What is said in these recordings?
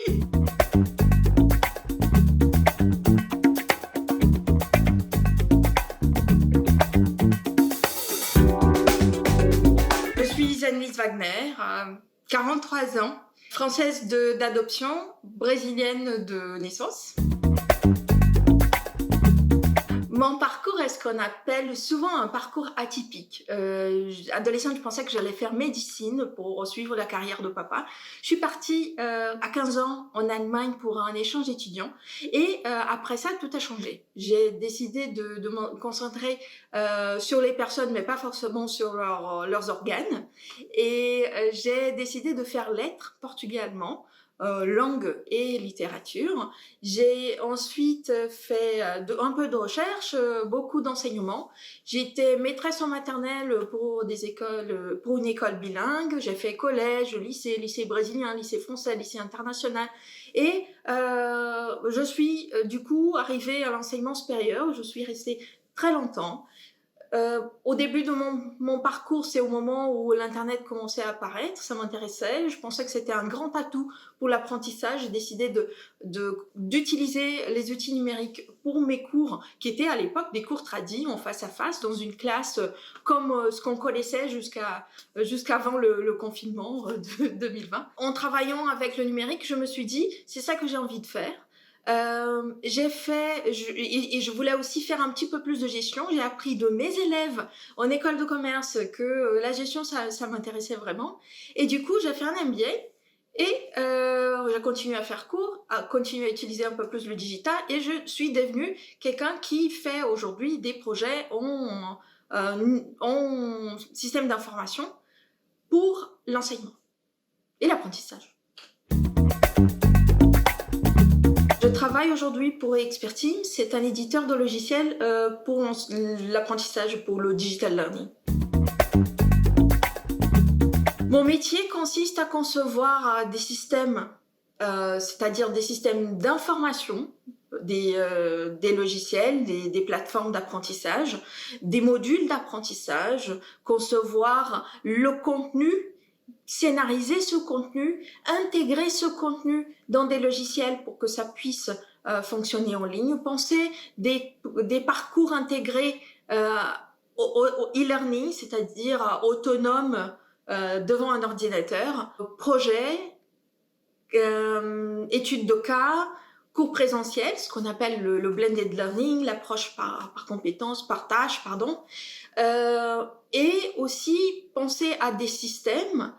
Je suis Annelise Wagner, 43 ans, française d'adoption, brésilienne de naissance. Mon parcours est ce qu'on appelle souvent un parcours atypique. Adolescente, je pensais que j'allais faire médecine pour suivre la carrière de papa. Je suis partie à 15 ans en Allemagne pour un échange étudiant et après ça, tout a changé. J'ai décidé de me concentrer sur les personnes, mais pas forcément sur leurs organes. Et j'ai décidé de faire lettres, portugais-allemand, langue et littérature. J'ai ensuite fait un peu de recherche, beaucoup d'enseignement. J'ai été maîtresse en maternelle pour une école bilingue. J'ai fait collège, lycée brésilien, lycée français, lycée international. Et je suis du coup arrivée à l'enseignement supérieur. Je suis restée très longtemps. Au début de mon parcours, c'est au moment où l'Internet commençait à apparaître, ça m'intéressait. Je pensais que c'était un grand atout pour l'apprentissage. J'ai décidé d'utiliser les outils numériques pour mes cours, qui étaient à l'époque des cours tradis, en face à face, dans une classe comme ce qu'on connaissait jusqu'avant le confinement de 2020. En travaillant avec le numérique, je me suis dit, c'est ça que j'ai envie de faire. Je voulais aussi faire un petit peu plus de gestion. J'ai appris de mes élèves en école de commerce que la gestion, ça m'intéressait vraiment. Et du coup, j'ai fait un MBA et j'ai continué à faire cours, à continuer à utiliser un peu plus le digital et je suis devenue quelqu'un qui fait aujourd'hui des projets en système d'information pour l'enseignement et l'apprentissage. Je travaille aujourd'hui pour Expertise, c'est un éditeur de logiciels pour l'apprentissage, pour le digital learning. Mon métier consiste à concevoir des systèmes, c'est-à-dire des systèmes d'information, des logiciels, des plateformes d'apprentissage, des modules d'apprentissage, concevoir le contenu, scénariser ce contenu, intégrer ce contenu dans des logiciels pour que ça puisse fonctionner en ligne, penser des parcours intégrés au e-learning, c'est-à-dire autonome devant un ordinateur, projet, études de cas, cours présentiels, ce qu'on appelle le blended learning, l'approche par compétence, par tâche, pardon, et aussi penser à des systèmes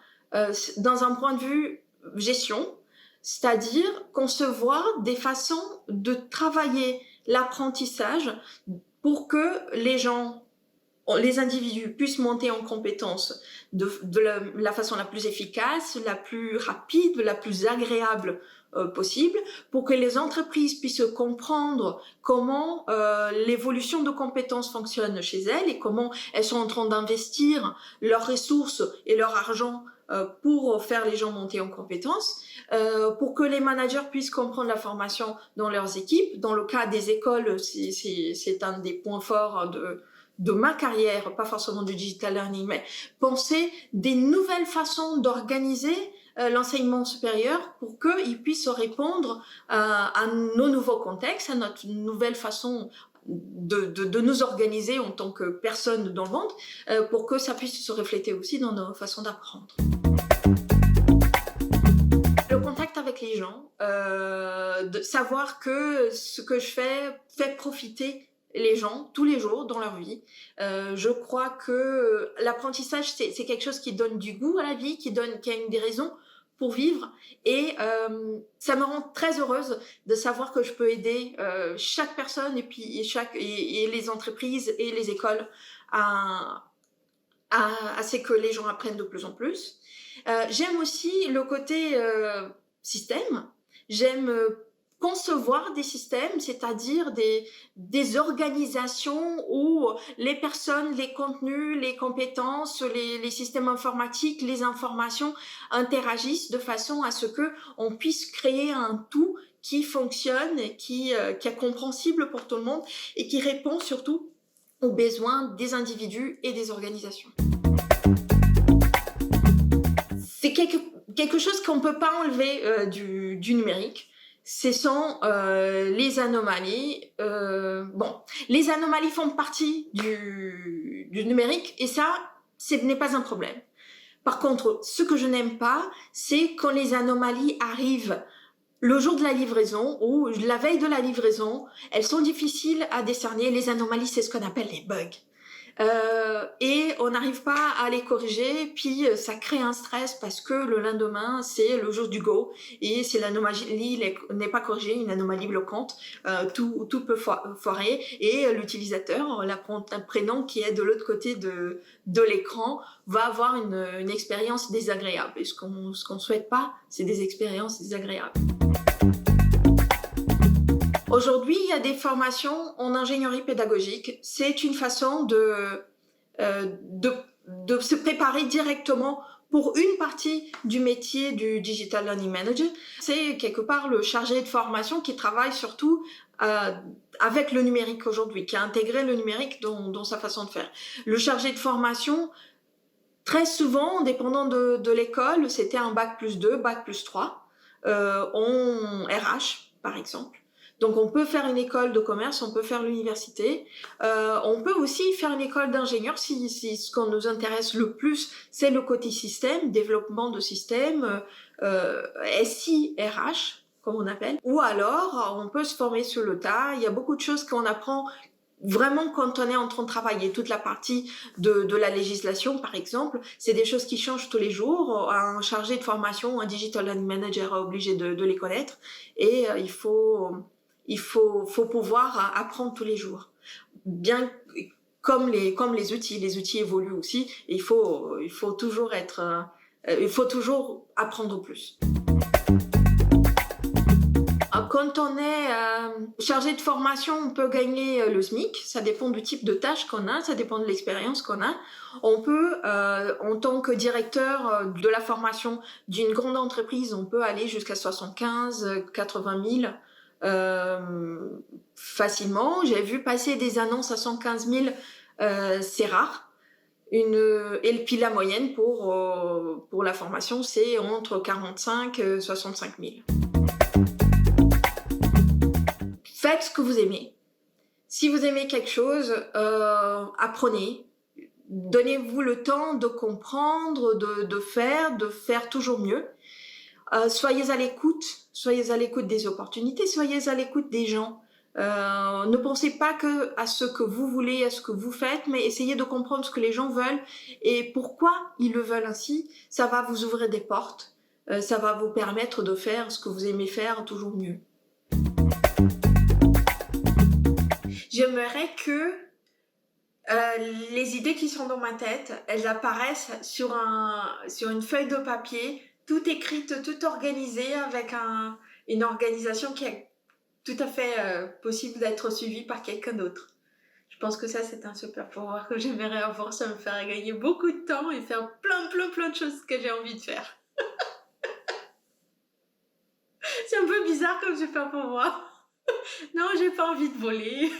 dans un point de vue gestion, c'est-à-dire concevoir des façons de travailler l'apprentissage pour que les individus puissent monter en compétences de la façon la plus efficace, la plus rapide, la plus agréable possible, pour que les entreprises puissent comprendre comment l'évolution de compétences fonctionne chez elles et comment elles sont en train d'investir leurs ressources et leur argent pour faire les gens monter en compétences, pour que les managers puissent comprendre la formation dans leurs équipes. Dans le cas des écoles, c'est un des points forts de ma carrière, pas forcément du digital learning, mais penser des nouvelles façons d'organiser l'enseignement supérieur pour qu'il puisse répondre à nos nouveaux contextes, à notre nouvelle façon de nous organiser en tant que personne dans le monde, pour que ça puisse se refléter aussi dans nos façons d'apprendre. Le contact avec les gens, de savoir que ce que je fais fait profiter les gens tous les jours dans leur vie. Je crois que l'apprentissage, c'est quelque chose qui donne du goût à la vie, qui a une des raisons pour vivre. Et ça me rend très heureuse de savoir que je peux aider chaque personne et puis et les entreprises et les écoles à ce que les gens apprennent de plus en plus. J'aime aussi le côté système. J'aime concevoir des systèmes, c'est-à-dire des organisations où les personnes, les contenus, les compétences, les systèmes informatiques, les informations interagissent de façon à ce que on puisse créer un tout qui fonctionne, qui est compréhensible pour tout le monde et qui répond surtout aux besoins des individus et des organisations. C'est Quelque chose qu'on ne peut pas enlever du numérique, ce sont les anomalies. Bon, les anomalies font partie du numérique et ça, ce n'est pas un problème. Par contre, ce que je n'aime pas, c'est quand les anomalies arrivent le jour de la livraison ou la veille de la livraison. Elles sont difficiles à décerner. Les anomalies, c'est ce qu'on appelle les bugs. Et on n'arrive pas à les corriger, puis ça crée un stress parce que le lendemain c'est le jour du go et si l'anomalie n'est pas corrigée, une anomalie bloquante, tout peut foirer et l'utilisateur, l'apprenant qui est de l'autre côté de l'écran va avoir une expérience désagréable et ce qu'on souhaite pas, c'est des expériences désagréables. Aujourd'hui, il y a des formations en ingénierie pédagogique. C'est une façon de se préparer directement pour une partie du métier du Digital Learning Manager. C'est quelque part le chargé de formation qui travaille surtout avec le numérique aujourd'hui, qui a intégré le numérique dans sa façon de faire. Le chargé de formation, très souvent, dépendant de l'école, c'était un bac+2, bac+3, en RH, par exemple. Donc, on peut faire une école de commerce, on peut faire l'université. On peut aussi faire une école d'ingénieur si ce qu'on nous intéresse le plus, c'est le côté système, développement de système, SI, RH, comme on appelle. Ou alors, on peut se former sur le tas. Il y a beaucoup de choses qu'on apprend vraiment quand on est en train de travailler. Toute la partie de la législation, par exemple, c'est des choses qui changent tous les jours. Un chargé de formation, un Digital Learning Manager est obligé de les connaître. Et il faut pouvoir apprendre tous les jours. Bien comme les outils évoluent aussi, il faut toujours apprendre plus. Quand on est chargé de formation, on peut gagner le SMIC. Ça dépend du type de tâche qu'on a, ça dépend de l'expérience qu'on a. On peut, en tant que directeur de la formation d'une grande entreprise, on peut aller jusqu'à 75 80 000 facilement. J'ai vu passer des annonces à 115 000, c'est rare. Et puis la moyenne pour la formation, c'est entre 45 et 65 000. Faites ce que vous aimez. Si vous aimez quelque chose, apprenez. Donnez-vous le temps de comprendre, de faire toujours mieux. Soyez à l'écoute des opportunités, soyez à l'écoute des gens. Ne pensez pas que à ce que vous voulez, à ce que vous faites, mais essayez de comprendre ce que les gens veulent et pourquoi ils le veulent ainsi. Ça va vous ouvrir des portes, ça va vous permettre de faire ce que vous aimez faire toujours mieux. J'aimerais que les idées qui sont dans ma tête, elles apparaissent sur une feuille de papier, tout écrite, tout organisée, avec une organisation qui est tout à fait possible d'être suivie par quelqu'un d'autre. Je pense que ça, c'est un super pouvoir que j'aimerais avoir. Ça me ferait gagner beaucoup de temps et faire plein de choses que j'ai envie de faire. C'est un peu bizarre comme super pouvoir. Non, j'ai pas envie de voler.